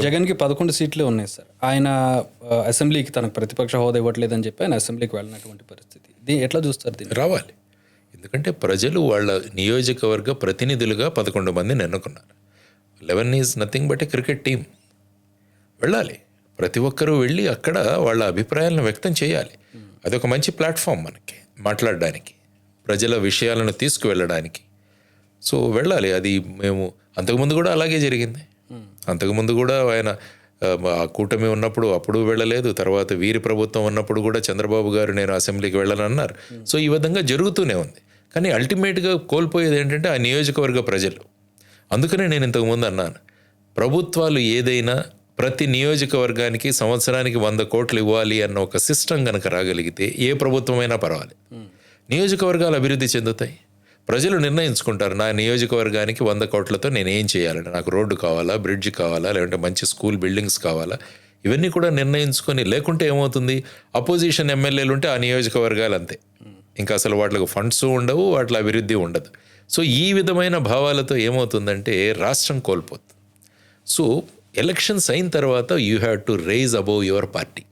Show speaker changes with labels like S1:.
S1: జగన్కి 11 సీట్లే ఉన్నాయి సార్. ఆయన అసెంబ్లీకి తనకు ప్రతిపక్ష హోదా ఇవ్వట్లేదని చెప్పి ఆయన అసెంబ్లీకి వెళ్ళినటువంటి పరిస్థితి. ఎట్లా చూస్తారు దీన్ని?
S2: రావాలి. ఎందుకంటే ప్రజలు వాళ్ళ నియోజకవర్గ ప్రతినిధులుగా 11 మందిని ఎన్నుకున్నారు. 11 is nothing but A cricket team. వెళ్ళాలి, ప్రతి ఒక్కరూ వెళ్ళి అక్కడ వాళ్ళ అభిప్రాయాలను వ్యక్తం చేయాలి. అదొక మంచి ప్లాట్ఫామ్ మనకి మాట్లాడడానికి, ప్రజల విషయాలను తీసుకువెళ్ళడానికి. సో వెళ్ళాలి. అది మేము అంతకుముందు కూడా అలాగే జరిగింది. అంతకుముందు కూడా ఆయన ఆ కూటమి ఉన్నప్పుడు అప్పుడు వెళ్ళలేదు. తర్వాత వీరి ప్రభుత్వం ఉన్నప్పుడు కూడా చంద్రబాబు గారు నేను అసెంబ్లీకి వెళ్ళనన్నారు. సో ఈ విధంగా జరుగుతూనే ఉంది. కానీ అల్టిమేట్గా కోల్పోయేది ఏంటంటే ఆ నియోజకవర్గ ప్రజలు. అందుకనే నేను ఇంతకుముందు అన్నాను, ప్రభుత్వాలు ఏదైనా ప్రతి నియోజకవర్గానికి సంవత్సరానికి 100 కోట్లు ఇవ్వాలి అన్న ఒక సిస్టమ్ కనుక రాగలిగితే ఏ ప్రభుత్వమైనా పర్వాలేదు. నియోజకవర్గాలు అభివృద్ధి చెందుతాయి. ప్రజలు నిర్ణయించుకుంటారు, నా నియోజకవర్గానికి 100 కోట్లతో నేను ఏం చేయాలని, నాకు రోడ్డు కావాలా, బ్రిడ్జ్ కావాలా, లేదంటే మంచి స్కూల్ బిల్డింగ్స్ కావాలా, ఇవన్నీ కూడా నిర్ణయించుకొని. లేకుంటే ఏమవుతుంది, అపోజిషన్ ఎమ్మెల్యేలు ఉంటే ఆ నియోజకవర్గాలు అంతే, ఇంకా అసలు వాటికి ఫండ్స్ ఉండవు, వాటి అభివృద్ధి ఉండదు. సో ఈ విధమైన భావాలతో ఏమవుతుందంటే రాష్ట్రం కోల్పోతుంది. సో ఎలక్షన్స్ అయిన తర్వాత you have to rise above your party.